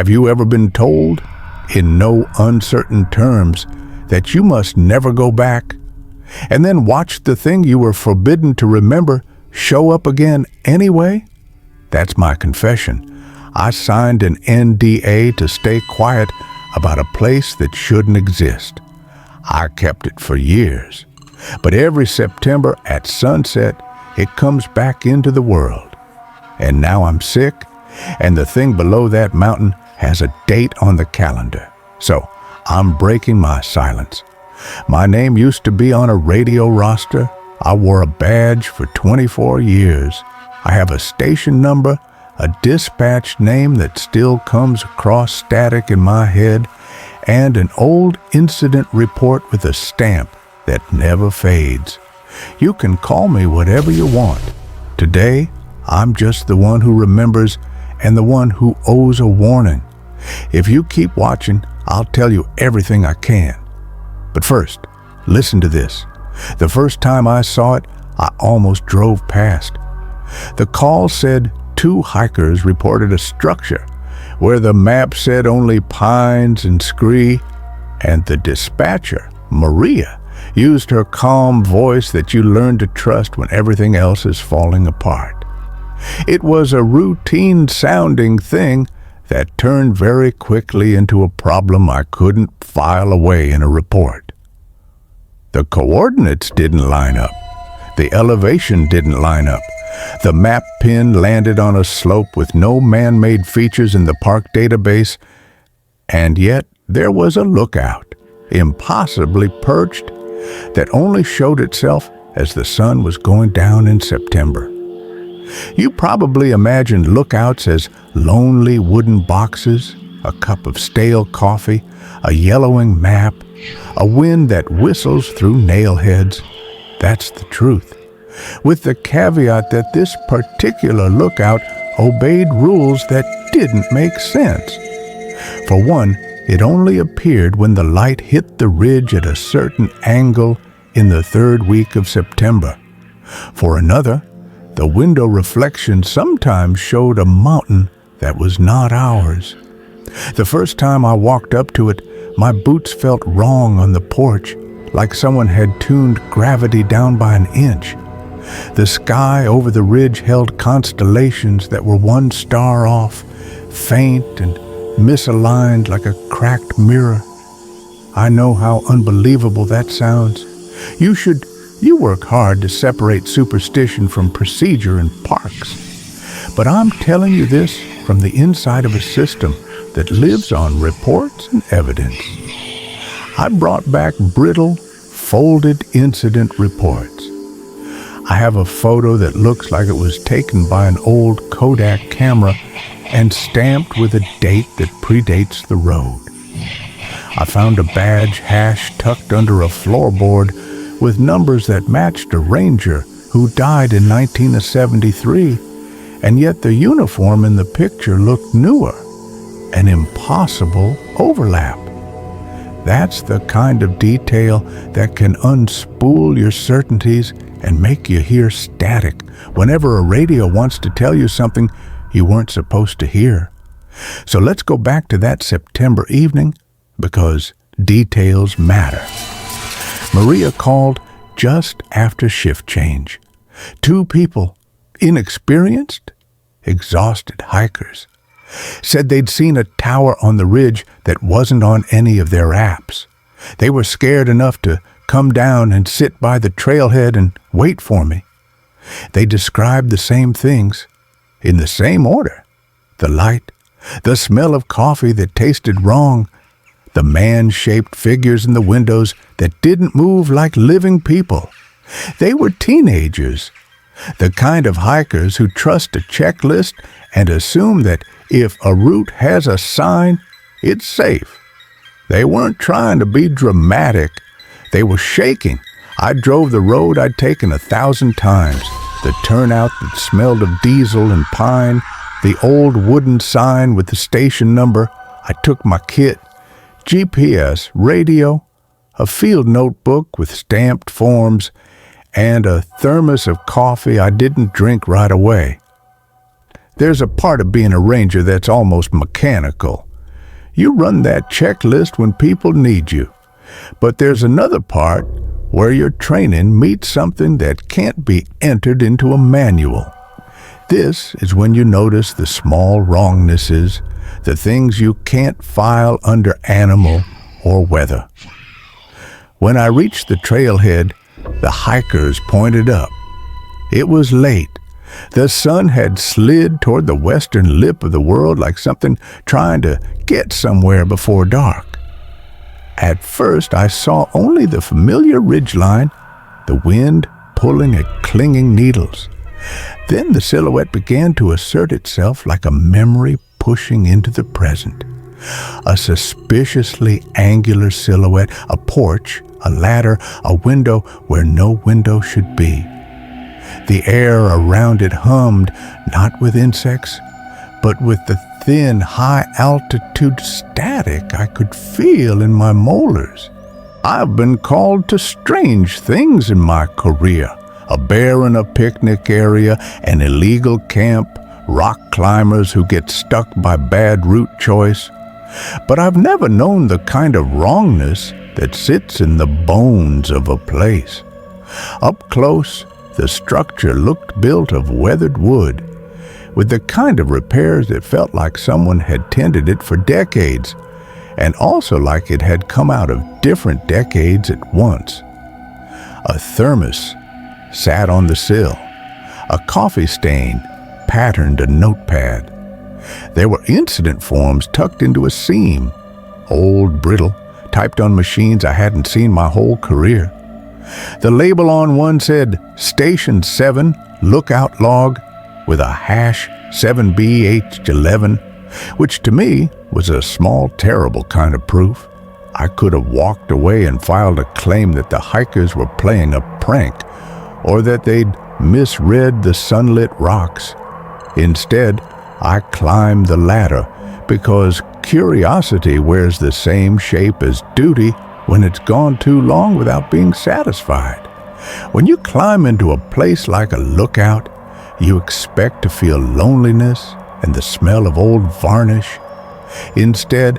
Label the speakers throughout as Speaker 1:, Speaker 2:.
Speaker 1: Have you ever been told, in no uncertain terms, that you must never go back, and then watch the thing you were forbidden to remember show up again anyway? That's my confession. I signed an NDA to stay quiet about a place that shouldn't exist. I kept it for years, but every September at sunset, it comes back into the world. And now I'm sick, and the thing below that mountain has a date on the calendar. So I'm breaking my silence. My name used to be on a radio roster. I wore a badge for 24 years. I have a station number, a dispatch name that still comes across static in my head, and an old incident report with a stamp that never fades. You can call me whatever you want. Today, I'm just the one who remembers and the one who owes a warning. If you keep watching, I'll tell you everything I can. But first, listen to this. The first time I saw it, I almost drove past. The call said 2 hikers reported a structure where the map said only pines and scree, and the dispatcher, Maria, used her calm voice that you learn to trust when everything else is falling apart. It was a routine-sounding thing that turned very quickly into a problem I couldn't file away in a report. The coordinates didn't line up. The elevation didn't line up. The map pin landed on a slope with no man-made features in the park database, and yet there was a lookout, impossibly perched, that only showed itself as the sun was going down in September. You probably imagined lookouts as lonely wooden boxes, a cup of stale coffee, a yellowing map, a wind that whistles through nail heads. That's the truth, with the caveat that this particular lookout obeyed rules that didn't make sense. For one, it only appeared when the light hit the ridge at a certain angle in the 3rd week of September. For another, the window reflection sometimes showed a mountain that was not ours. The first time I walked up to it, my boots felt wrong on the porch, like someone had tuned gravity down by an inch. The sky over the ridge held constellations that were 1 star off, faint and misaligned like a cracked mirror. I know how unbelievable that sounds. You work hard to separate superstition from procedure in parks. But I'm telling you this from the inside of a system that lives on reports and evidence. I brought back brittle, folded incident reports. I have a photo that looks like it was taken by an old Kodak camera and stamped with a date that predates the road. I found a badge hash tucked under a floorboard with numbers that matched a ranger who died in 1973, and yet the uniform in the picture looked newer, an impossible overlap. That's the kind of detail that can unspool your certainties and make you hear static whenever a radio wants to tell you something you weren't supposed to hear. So let's go back to that September evening, because details matter. Maria called just after shift change. 2 people, inexperienced, exhausted hikers, said they'd seen a tower on the ridge that wasn't on any of their apps. They were scared enough to come down and sit by the trailhead and wait for me. They described the same things, in the same order: the light, the smell of coffee that tasted wrong, the man-shaped figures in the windows that didn't move like living people. They were teenagers, the kind of hikers who trust a checklist and assume that if a route has a sign, it's safe. They weren't trying to be dramatic. They were shaking. I drove the road I'd taken 1,000 times, the turnout that smelled of diesel and pine, the old wooden sign with the station number. I took my kit, GPS, radio, a field notebook with stamped forms, and a thermos of coffee I didn't drink right away. There's a part of being a ranger that's almost mechanical. You run that checklist when people need you. But there's another part where your training meets something that can't be entered into a manual. This is when you notice the small wrongnesses, the things you can't file under animal or weather. When I reached the trailhead, the hikers pointed up. It was late. The sun had slid toward the western lip of the world like something trying to get somewhere before dark. At first, I saw only the familiar ridgeline, the wind pulling at clinging needles. Then the silhouette began to assert itself like a memory pushing into the present. A suspiciously angular silhouette, a porch, a ladder, a window where no window should be. The air around it hummed, not with insects, but with the thin, high-altitude static I could feel in my molars. I've been called to strange things in my career. A bear in a picnic area, an illegal camp, rock climbers who get stuck by bad route choice. But I've never known the kind of wrongness that sits in the bones of a place. Up close, the structure looked built of weathered wood, with the kind of repairs that felt like someone had tended it for decades, and also like it had come out of different decades at once. A thermos sat on the sill. A coffee stain patterned a notepad. There were incident forms tucked into a seam, old, brittle, typed on machines I hadn't seen my whole career. The label on one said Station 7 Lookout Log with a hash 7BH11, which to me was a small, terrible kind of proof. I could have walked away and filed a claim that the hikers were playing a prank or that they'd misread the sunlit rocks. Instead, I climbed the ladder because curiosity wears the same shape as duty when it's gone too long without being satisfied. When you climb into a place like a lookout, you expect to feel loneliness and the smell of old varnish. Instead,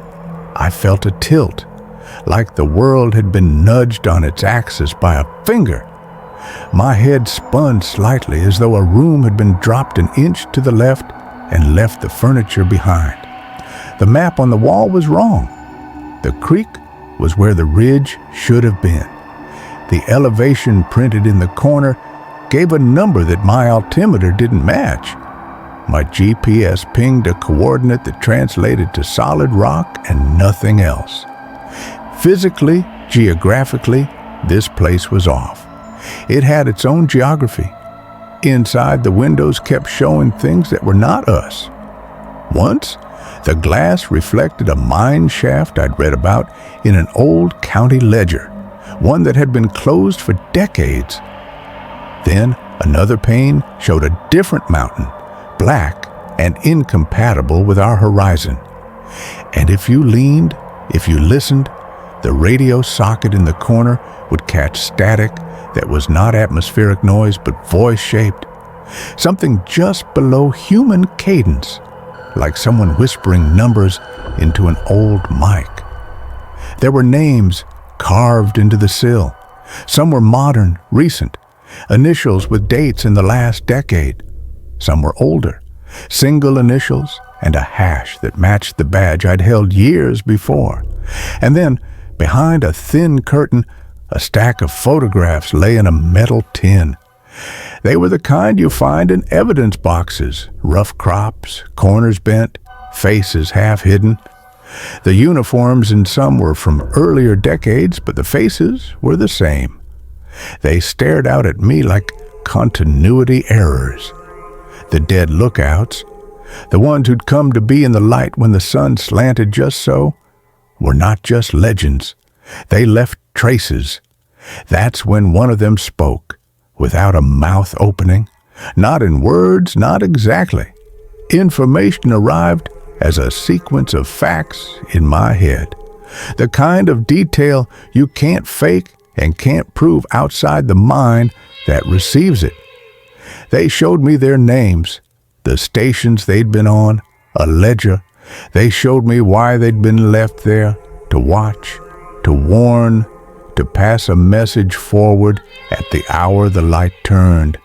Speaker 1: I felt a tilt, like the world had been nudged on its axis by a finger. My head spun slightly as though a room had been dropped an inch to the left and left the furniture behind. The map on the wall was wrong. The creek was where the ridge should have been. The elevation printed in the corner gave a number that my altimeter didn't match. My GPS pinged a coordinate that translated to solid rock and nothing else. Physically, geographically, this place was off. It had its own geography. Inside, the windows kept showing things that were not us. Once, the glass reflected a mine shaft I'd read about in an old county ledger, one that had been closed for decades. Then, another pane showed a different mountain, black and incompatible with our horizon. And if you leaned, if you listened, the radio socket in the corner would catch static that was not atmospheric noise but voice-shaped, something just below human cadence, like someone whispering numbers into an old mic. There were names carved into the sill. Some were modern, recent, initials with dates in the last decade. Some were older, single initials and a hash that matched the badge I'd held years before. And then, behind a thin curtain, a stack of photographs lay in a metal tin. They were the kind you find in evidence boxes, rough crops, corners bent, faces half hidden. The uniforms in some were from earlier decades, but the faces were the same. They stared out at me like continuity errors. The dead lookouts, the ones who'd come to be in the light when the sun slanted just so, were not just legends. They left traces. That's when one of them spoke, without a mouth opening, not in words, not exactly. Information arrived as a sequence of facts in my head, the kind of detail you can't fake and can't prove outside the mind that receives it. They showed me their names, the stations they'd been on, a ledger, They showed me why they'd been left there, to watch, to warn, to pass a message forward at the hour the light turned.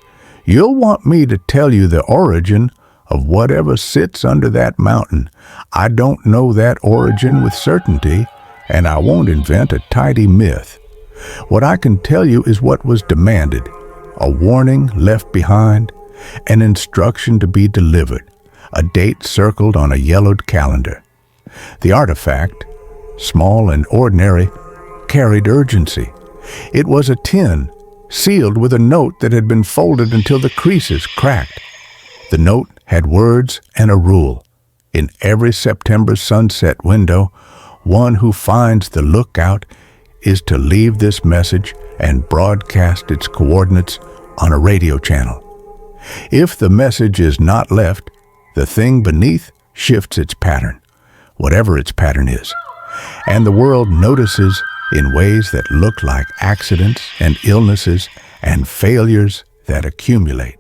Speaker 1: You'll want me to tell you the origin of whatever sits under that mountain. I don't know that origin with certainty, and I won't invent a tidy myth. What I can tell you is what was demanded, a warning left behind, an instruction to be delivered, a date circled on a yellowed calendar. The artifact, small and ordinary, carried urgency. It was a tin, sealed with a note that had been folded until the creases cracked. The note had words and a rule. In every September sunset window, one who finds the lookout is to leave this message and broadcast its coordinates on a radio channel. If the message is not left, the thing beneath shifts its pattern, whatever its pattern is, and the world notices in ways that look like accidents and illnesses and failures that accumulate.